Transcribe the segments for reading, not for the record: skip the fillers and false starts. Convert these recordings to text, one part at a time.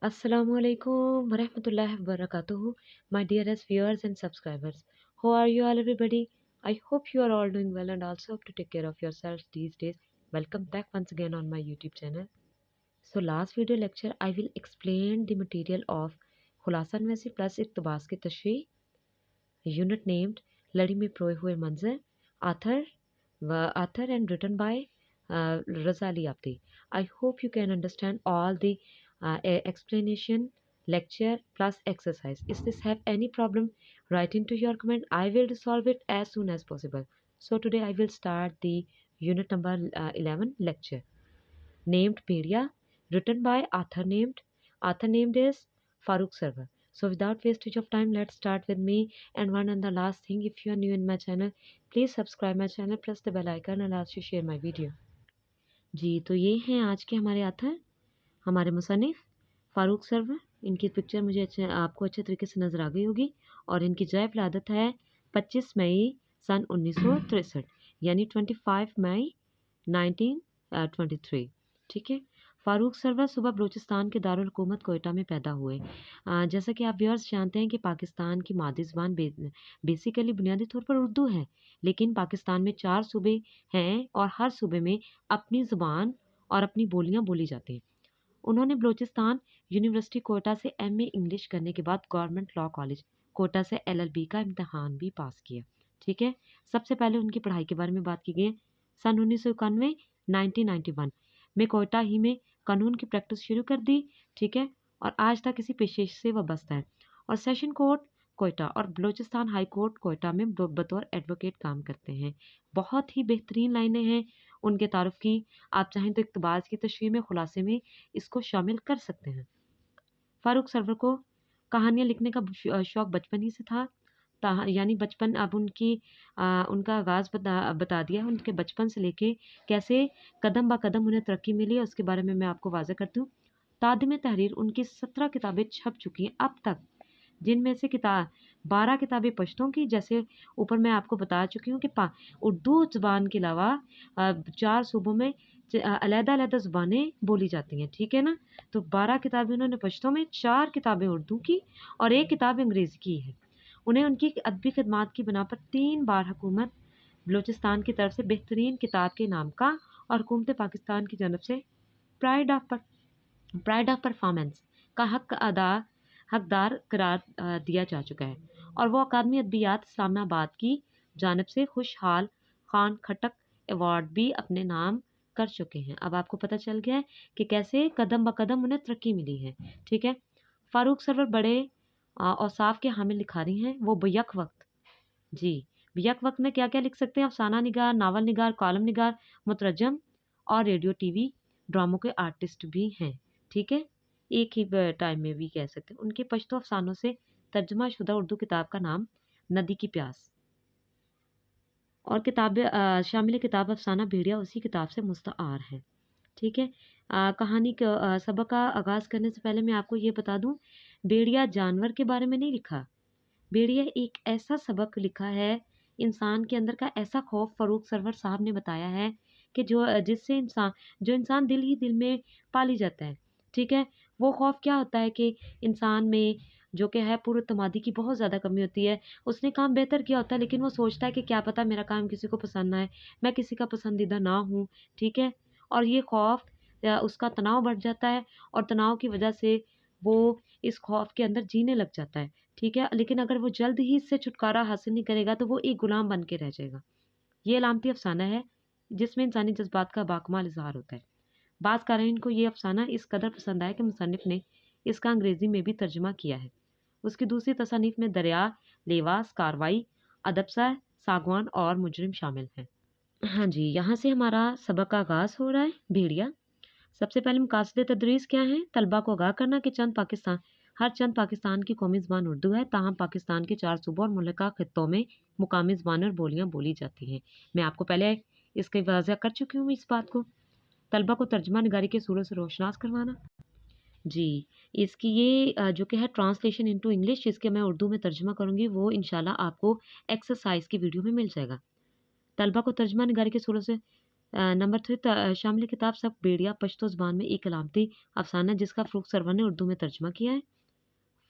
Assalamu alaikum warahmatullahi wabarakatuh, my dearest viewers and subscribers. How are you all, everybody? I hope you are all doing well and also hope to take care of yourselves these days. Welcome back once again on my YouTube channel. So, last video lecture, I will explain the material of Khulasa Nwaisi plus Iqtibas ki Tashreeh, unit named Ladi Mein Proye Hue Manzar, author, author and written by Raza Ali Apte. I hope you can understand all the explanation, lecture plus exercise. If this have any problem, write into your comment. I will resolve it as soon as possible. So today I will start the unit number 11 lecture named Media, written by author named is Farooq Sarwar. So without wastage of time, let's start with me. And one and the last thing, if you are new in my channel, please subscribe my channel, press the bell icon and also share my video. जी तो ये हैं आज के हमारे author, हमारे मुसन्निफ Farooq server. इनकी picture मुझे आपको अच्छे तरीके से नज़र आ गई होगी। और इनकी जय विलादत है 25 मई सन 1963, यानी 25 मई 1923। ठीक है। फ़ारूक सरवर सुबह बलूचिस्तान के दारुल हुकूमत कोयटा में पैदा हुए। जैसा कि आप व्यूअर्स जानते हैं कि पाकिस्तान की मादरी ज़बान बेसिकली बुनियादी तौर पर उर्दू है, लेकिन पाकिस्तान में 4 सूबे हैं और हर सूबे में अपनी ज़बान और अपनी बोलियां बोली जाती हैं। उन्होंने बलूचिस्तान यूनिवर्सिटी कोयटा से एमए इंग्लिश करने के बाद गवर्नमेंट लॉ कॉलेज कोयटा से एलएलबी का इम्तहान भी पास किया। ठीक है। सबसे पहले उनकी पढ़ाई के बारे में बात की गई। सन 1991 1991 में कोयटा ही में कानून की प्रैक्टिस शुरू कर दी। ठीक है। और आज तक इसी पेशे से वाबस्ता है और सेशन कोर्ट कोयटा और बलूचिस्तान हाई कोर्ट कोयटा में बतौर एडवोकेट काम करते हैं। बहुत ही बेहतरीन लाइनें हैं उनके तारुफ की। आप चाहें तो इक़्तिबास की तशरीह में खुलासे में इसको शामिल कर सकते हैं। फ़ारूक सरवर को कहानियाँ लिखने का शौक़ बचपन ही से था। यानी बचपन अब उनका आगाज़ बता दिया। उनके बचपन से लेके कैसे कदम ब कदम उन्हें तरक्की मिली है उसके बारे में मैं आपको वाज़ेह करती हूँ। तादीम तहरीर उनकी 17 किताबें छप चुकी हैं अब तक, जिनमें से 12 किताबें पश्तों की, जैसे ऊपर मैं आपको बता चुकी हूँ कि उर्दू ज़बान के अलावा 4 सूबों में अलग-अलग ज़ुबानें बोली जाती हैं। ठीक है ना। तो 12 किताबें उन्होंने पश्तो में, 4 किताबें उर्दू की और 1 किताब अंग्रेज़ी की है। उन्हें उनकी अदबी खिदमात की बिना पर 3 बार हुकूमत बलूचिस्तान की तरफ से बेहतरीन किताब के नाम का और हुकूमत पाकिस्तान की जानब से प्राइड ऑफ परफॉर्मेंस का हकदार करार दिया जा चुका है। और वो अकादमी अदबियात इस्लामाबाद की जानब से खुशहाल खान खटक अवार्ड भी अपने नाम कर चुके हैं। अब आपको पता चल गया है कि कैसे कदम ब कदम उन्हें तरक्की मिली है। ठीक है। फ़ारूक सरवर बड़े औसाफ के हामिल लिखारी हैं। वो बैक वक्त जी बैक वक्त में क्या क्या लिख सकते हैं? अफसाना निगार, नावल निगार, कॉलम निगार, मुतरजम और रेडियो टीवी ड्रामों के आर्टिस्ट भी हैं। ठीक है। एक ही टाइम में भी कह सकते हैं। उनके पश्तो अफसानों से तर्जमा शुदा उर्दू किताब का नाम नदी की प्यास और शामिल किताब अफसाना भेड़िया उसी किताब से मुस्तआर है। ठीक है। कहानी सबक का आगाज़ करने से पहले मैं आपको ये बता दूं, भेड़िया जानवर के बारे में नहीं लिखा। भेड़िया एक ऐसा सबक लिखा है, इंसान के अंदर का ऐसा खौफ फ़ारूक सरवर साहब ने बताया है कि जो इंसान दिल ही दिल में पाली जाता है। ठीक है। वो खौफ क्या होता है कि इंसान में जो कि है पुरअतमादी की बहुत ज़्यादा कमी होती है। उसने काम बेहतर किया होता है लेकिन वो सोचता है कि क्या पता मेरा काम किसी को पसंद ना आए, मैं किसी का पसंदीदा ना हूँ। ठीक है। और ये खौफ उसका तनाव बढ़ जाता है और तनाव की वजह से वो इस खौफ के अंदर जीने लग जाता है। ठीक है। लेकिन अगर वो जल्द ही इससे छुटकारा हासिल नहीं करेगा तो वो एक गुलाम बन के रह जाएगा। ये अलामती अफसाना है जिसमें इंसानी जज्बात का बाकमाल इजहार होता है। बाज़ क़ारीन को ये अफसाना इस कदर पसंद आया कि मुसन्निफ़ ने इसका अंग्रेज़ी में भी तर्जुमा किया है। उसकी दूसरी तसानीफ़ में दरिया, लेवास, कार्रवाई, अदबसर, सागवान और मुजरिम शामिल हैं। हाँ जी, यहाँ से हमारा सबक का आगाज़ हो रहा है। भेड़िया। सबसे पहले मकासद तदरीस क्या है? तलबा को आगाह करना कि हर चंद पाकिस्तान की कौमी ज़बान उर्दू है, ताहम पाकिस्तान के 4 सूबों और मुल्का खित्तों में मुकामी ज़बानें और बोलियाँ बोली जाती हैं। मैं आपको पहले इसकी वाज़ह कर चुकी हूँ इस बात को। तलबा को तर्जुमा निगारी के सूरों से रोशनास करवाना। जी, इसकी ये जो कि है ट्रांसलेशन इनटू इंग्लिश, जिसके मैं उर्दू में तर्जुमा करूँगी, वो इंशाल्लाह आपको एक्सरसाइज़ की वीडियो में मिल जाएगा। तलबा को तर्जुमा निगारी के सूरों से नंबर 3 शामिल किताब सब बेड़िया पश्तो ज़ुबान में एक अलामती अफ़साना जिसका फ़रूख सरवर ने उर्दू में तर्जुमा किया है।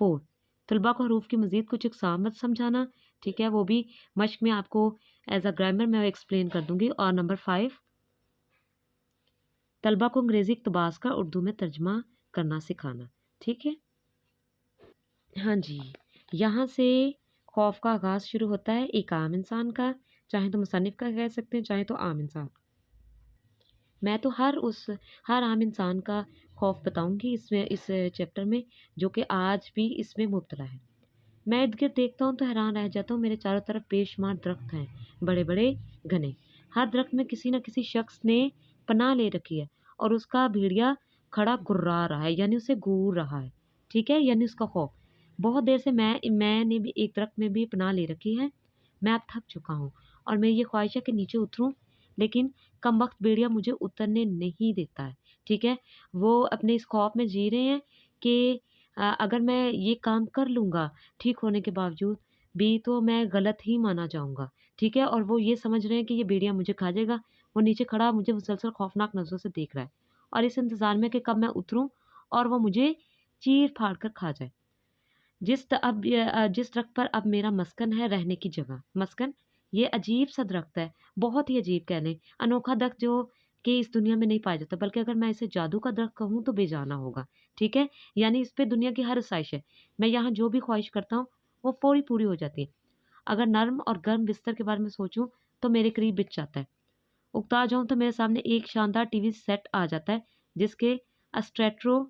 4 तलबा को हरूफ की मज़ीद कुछ इक़साम समझाना, ठीक है? वो भी मश्क में आपको एज़ अ ग्रामर मैं एक्सप्लेन कर दूँगी। और नंबर 5 तलबा को अंग्रेज़ी इक़्तिबास का उर्दू में तर्जुमा करना सिखाना, ठीक है? हाँ जी, यहाँ से खौफ का आगाज़ शुरू होता है एक आम इंसान का, चाहे तो मुसन्निफ़ का कह सकते हैं, चाहे तो आम इंसान। मैं तो हर आम इंसान का खौफ बताऊँगी इस चैप्टर में, जो कि आज भी इसमें मुब्तला है। मैं इर्द-गिर्द देखता हूँ तो हैरान रह जाता हूँ, मेरे चारों तरफ बेशुमार दरख्त हैं, बड़े-बड़े, घने। हर दरख्त में किसी न किसी शख्स ने पनाह ले रखी है और उसका भेड़िया खड़ा गुर्रा रहा है, यानी उसे घूर रहा है, ठीक है? यानी उसका खौफ। बहुत देर से मैंने भी एक दरख्त में भी पनाह ले रखी है। मैं अब थक चुका हूँ और मेरी ये ख्वाहिश है कि नीचे उतरूँ, लेकिन कमबख्त भेड़िया मुझे उतरने नहीं देता है, ठीक है? वो अपने इस खौफ में जी रहे हैं कि अगर मैं ये काम कर लूँगा ठीक होने के बावजूद भी तो मैं गलत ही माना जाऊँगा, ठीक है? और वो ये समझ रहे हैं कि ये भेड़िया मुझे खा जाएगा। वो नीचे खड़ा मुझे मुसलसल खौफनाक नज़रों से देख रहा है और इस इंतज़ार में कि कब मैं उतरूँ और वो मुझे चीर-फाड़ कर खा जाए। जिस दरख्त पर अब मेरा मस्कन है, रहने की जगह, मस्कन ये अजीब-सा दरख्त है, बहुत ही अजीब कह लें, अनोखा दरख्त जो कि इस दुनिया में नहीं पाया जाता, बल्कि अगर मैं इसे जादू का दरख्त कहूँ तो बेजाना होगा, ठीक है? यानी इस पे दुनिया की हर आसाइश है। मैं यहाँ जो भी ख्वाहिश करता हूँ, वो फ़ौरी पूरी हो जाती है। अगर नर्म और गर्म बिस्तर के बारे में सोचूँ, तो मेरे करीब बिछ जाता है। उकता जाऊँ तो मेरे सामने एक शानदार टीवी सेट आ जाता है, जिसके स्टेरेओ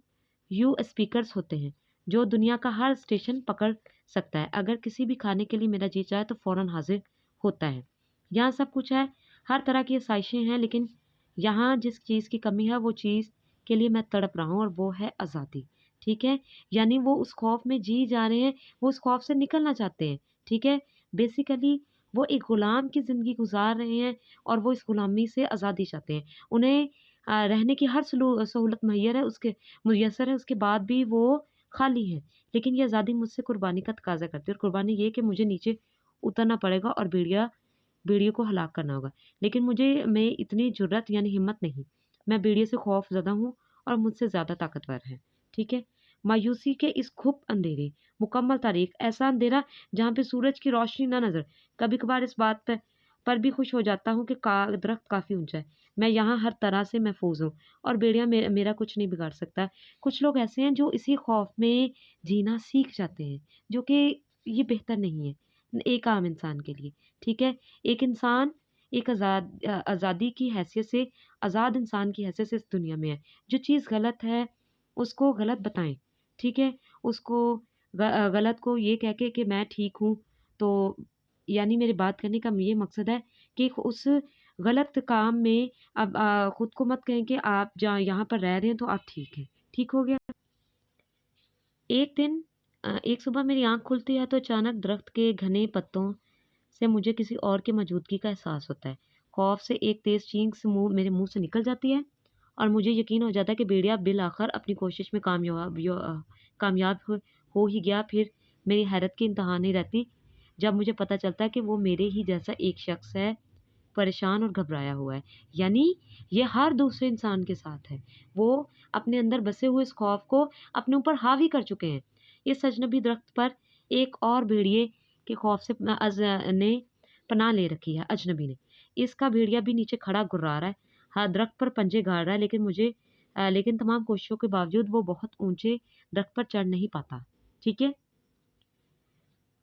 यू स्पीकर्स होते हैं, जो दुनिया का हर स्टेशन पकड़ सकता है। अगर किसी भी खाने के लिए मेरा जी चाहे तो फ़ौरन हाज़िर होता है। यहाँ सब कुछ है, हर तरह की आसाइशें हैं, लेकिन यहाँ जिस चीज़ की कमी है, वो चीज़ के लिए मैं तड़प रहा हूँ और वो है आज़ादी, ठीक है? यानी वो उस खौफ़ में जी जा रहे हैं, वो उस खौफ़ से निकलना चाहते हैं, ठीक है? बेसिकली वो एक गुलाम की ज़िंदगी गुज़ार रहे हैं और वो इस गुलामी से आज़ादी चाहते हैं। उन्हें रहने की हर सहूलत मुयस्सर है, उसके बाद भी वो खाली हैं। लेकिन ये आज़ादी मुझसे कुर्बानी का तकाज़ा करती है और कुर्बानी ये कि मुझे नीचे उतरना पड़ेगा और भेड़ियों को हलाक करना होगा। लेकिन मुझे में इतनी जुर्रत यानी हिम्मत नहीं। मैं भेड़िए से खौफ़ज़दा हूँ और मुझसे ज़्यादा ताकतवर है। ठीक है? मायूसी के इस खूब अंधेरे, मुकम्मल तारीख, ऐसा अंधेरा जहाँ पे सूरज की रोशनी ना नज़र। कभी-कभार इस बात पर भी खुश हो जाता हूँ कि का दरख्त काफ़ी ऊँचा है। मैं यहाँ हर तरह से महफ़ूज़ हूँ और भेड़िया मेरा कुछ नहीं बिगाड़ सकता। कुछ लोग ऐसे हैं जो इसी खौफ़ में जीना सीख जाते हैं, जो कि ये बेहतर नहीं है, एक आम इंसान के लिए, ठीक है? एक इंसान एक आज़ादी की हैसियत से आज़ाद इंसान की हैसियत से इस दुनिया में है। जो चीज़ गलत है, उसको गलत बताएँ, ठीक है? उसको गलत को ये कह के कि मैं ठीक हूँ, तो यानी मेरे बात करने का ये मकसद है कि उस गलत काम में अब खुद को मत कहें कि आप जहाँ यहाँ पर रह रहे हैं तो आप ठीक हैं। ठीक हो गया? एक सुबह मेरी आँख खुलती है तो अचानक दरख्त के घने पत्तों से मुझे किसी और की मौजूदगी का एहसास होता है। खौफ से एक तेज़ चीख से मेरे मुँह से निकल जाती है और मुझे यकीन हो जाता है कि भेड़िया बिल आखिर अपनी कोशिश में कामयाब हो ही गया। फिर मेरी हैरत की इंतहा नहीं रहती जब मुझे पता चलता है कि वो मेरे ही जैसा एक शख्स है, परेशान और घबराया हुआ है। यानी ये हर दूसरे इंसान के साथ है। वो अपने अंदर बसे हुए इस खौफ को अपने ऊपर हावी कर चुके हैं। इस अजनबी दरख्त पर एक और भेड़िए के खौफ से ने पनाह ले रखी है, अजनबी ने। इसका भेड़िया भी नीचे खड़ा गुर्रा रहा है। हाँ, दरख्त पर पंजे गाड़ रहा है, लेकिन तमाम कोशिशों के बावजूद वो बहुत ऊँचे दरख्त पर चढ़ नहीं पाता। ठीक है?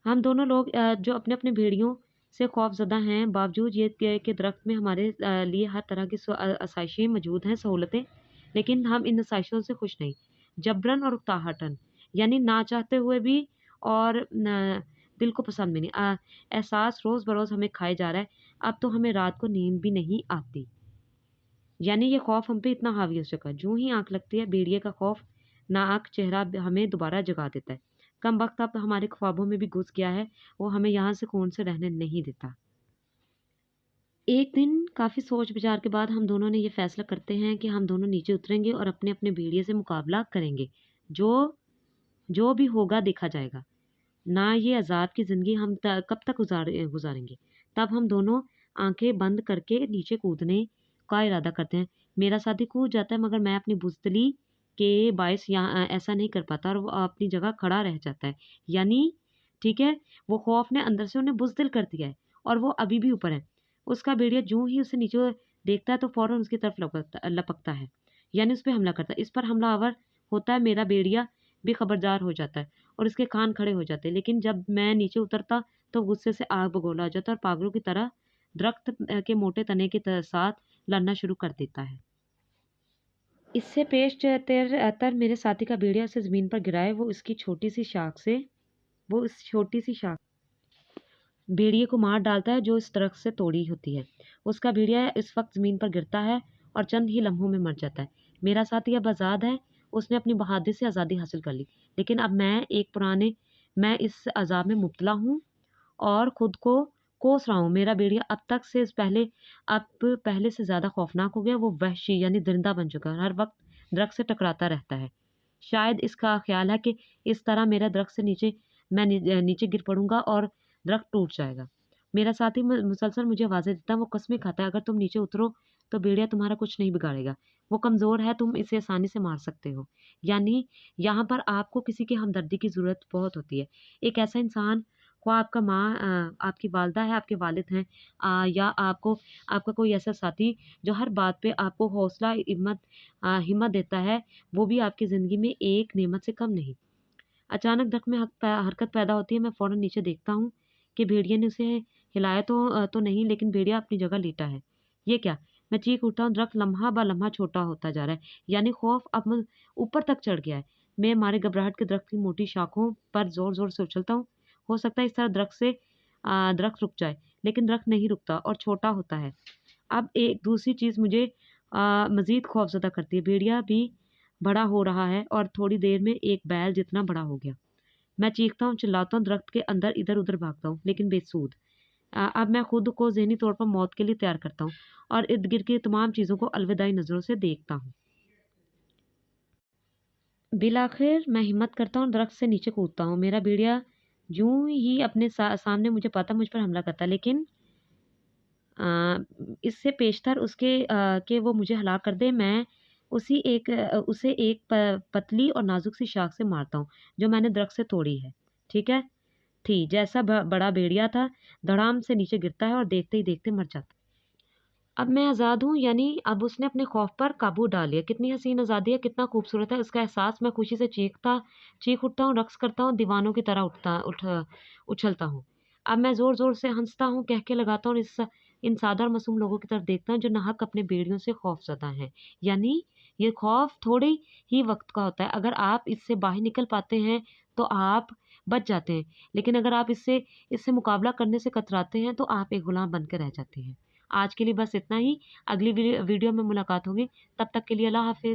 हम दोनों लोग जो अपने-अपने भेड़ियों से खौफ़ज़दा हैं, बावजूद ये कि दरख्त में हमारे लिए हर तरह की आसाइशें मौजूद हैं, सहूलतें, लेकिन हम इन आसाइशों से खुश नहीं। जबरन और उकताहटन, यानी ना चाहते हुए भी और न दिल को पसंद भी नहीं। एहसास रोज़ बरोज़ हमें खाए जा रहा है, अब तो हमें रात को नींद भी नहीं आती। यानी ये खौफ हम पे इतना हावी हो चुका है। जूँ ही आँख लगती है, भेड़िए का खौफ नाक चेहरा हमें दोबारा जगा देता है। कम वक़्त अब हमारे ख्वाबों में भी घुस गया है, वो हमें यहाँ सुकून से रहने नहीं देता। एक दिन काफ़ी सोच-विचार के बाद हम दोनों ने ये फ़ैसला करते हैं कि हम दोनों नीचे उतरेंगे और अपने-अपने भेड़िए से मुकाबला करेंगे। जो जो भी होगा देखा जाएगा। ना ये अज़ाब की ज़िंदगी हम कब तक गुज़ारेंगे। तब हम दोनों आँखें बंद करके नीचे कूदने का इरादा करते हैं। मेरा साथी कूद जाता है मगर मैं अपनी बुज़दिली के बायस यहाँ ऐसा नहीं कर पाता और वो अपनी जगह खड़ा रह जाता है। यानी ठीक है, वो खौफ ने अंदर से उन्हें बुज़दिल कर दिया है और वो अभी भी ऊपर है। उसका भेड़िया जूँ ही उसे नीचे देखता है तो फ़ौरन उसकी तरफ लपकता है, यानी उस पे हमला करता है। इस पर हमलावर होता है मेरा भेड़िया भी खबरदार हो जाता है और इसके कान खड़े हो जाते हैं। लेकिन जब मैं नीचे उतरता तो गुस्से से आग बगोला हो जाता है और पागलों की तरह दरख्त के मोटे तने के साथ लड़ना शुरू कर देता है। इससे पेश तर मेरे साथी का भेड़िया उसे ज़मीन पर गिराए वो उस छोटी सी शाख भेड़िए को मार डालता है जो इस दरख्त से तोड़ी होती है। उसका भेड़िया इस वक्त ज़मीन पर गिरता है और चंद ही लम्हों में मर जाता है। मेरा साथी अब आज़ाद है, उसने अपनी बहादुरी से आज़ादी हासिल कर ली। लेकिन अब मैं इस अज़ाब में मुब्तला हूँ और खुद को कोस रहा हूँ। मेरा भेड़िया अब पहले से ज़्यादा खौफनाक हो गया। वो वहशी यानी दरिंदा बन चुका है, हर वक्त दरख्त से टकराता रहता है। शायद इसका ख्याल है कि इस तरह मेरा दरख्त से नीचे गिर पड़ूंगा और दरख्त टूट जाएगा। मेरा साथी मुसलसल मुझे आवाज़ें देता है, वो कस्में खाता है, अगर तुम नीचे उतरो तो भेड़िया तुम्हारा कुछ नहीं बिगाड़ेगा। वो कमज़ोर है, तुम इसे आसानी से मार सकते हो। यानी यहाँ पर आपको किसी की हमदर्दी की ज़रूरत बहुत होती है। एक ऐसा इंसान, ख्वाह आपकी वालिदा है, आपके वालिद हैं, या आपका कोई ऐसा साथी जो हर बात पे आपको हौसला, हिम्मत देता है, वो भी आपकी ज़िंदगी में एक नेमत से कम नहीं। अचानक दरख्त में हरकत पैदा होती है। मैं फ़ौरन नीचे देखता हूँ कि भेड़िया ने उसे हिलाया तो नहीं, लेकिन भेड़िया अपनी जगह लेटा है। ये क्या? मैं चीख उठता हूँ। दरख्त लम्हा ब लम्हा छोटा होता जा रहा है, यानी खौफ अब ऊपर तक चढ़ गया है। मैं मारे घबराहट के दरख्त की मोटी शाखों पर ज़ोर-ज़ोर से उछलता हूँ। हो सकता है इस तरह दरख्त रुक जाए, लेकिन दरख्त नहीं रुकता और छोटा होता है। अब एक दूसरी चीज़ मुझे मज़ीद खौफ़ज़दा करती है। भेड़िया भी बड़ा हो रहा है और थोड़ी देर में एक बैल जितना बड़ा हो गया। मैं चीखता हूँ, चिल्लाता हूँ, दरख्त के अंदर इधर-उधर भागता हूँ, लेकिन बेसूद। अब मैं खुद को ज़हनी तौर पर मौत के लिए तैयार करता हूँ और इर्द-गिर्द की तमाम चीज़ों को अलविदाई नज़रों से देखता हूँ। बिलाखिर मैं हिम्मत करता हूँ और दरख्त से नीचे कूदता हूँ। मेरा भेड़िया यूँ ही अपने सामने मुझे पता मुझ पर हमला करता है, लेकिन अ, इससे पेशतर कि वो मुझे हलाक कर दे, मैं उसे एक पतली और नाज़ुक सी शाख से मारता हूँ, जो मैंने दरख्त से तोड़ी है। ठीक है? जैसा बड़ा भेड़िया था, धड़ाम से नीचे गिरता है और देखते ही देखते मर जाता है। अब मैं आज़ाद हूँ, यानी अब उसने अपने खौफ पर काबू डाल लिया। कितनी हसीन आज़ादी है, कितना खूबसूरत है उसका एहसास। मैं खुशी से चीख उठता हूँ, रक़्स करता हूँ, दीवानों की तरह उछलता हूँ। अब मैं ज़ोर-ज़ोर से हँसता हूँ, कहके लगाता हूँ और इन सादा और मासूम लोगों की तरफ देखता हूँ जो नाहक अपने बेड़ियों से खौफ़ज़दा हैं। यानी ये खौफ थोड़े ही वक़्त का होता है। अगर आप इससे बाहर निकल पाते हैं, तो आप बच जाते हैं। लेकिन अगर आप इससे मुकाबला करने से कतराते हैं, तो आप एक गुलाम बन के रह जाते हैं। आज के लिए बस इतना ही। अगली वीडियो में मुलाकात होगी। तब तक के लिए अल्लाह हाफ़िज़।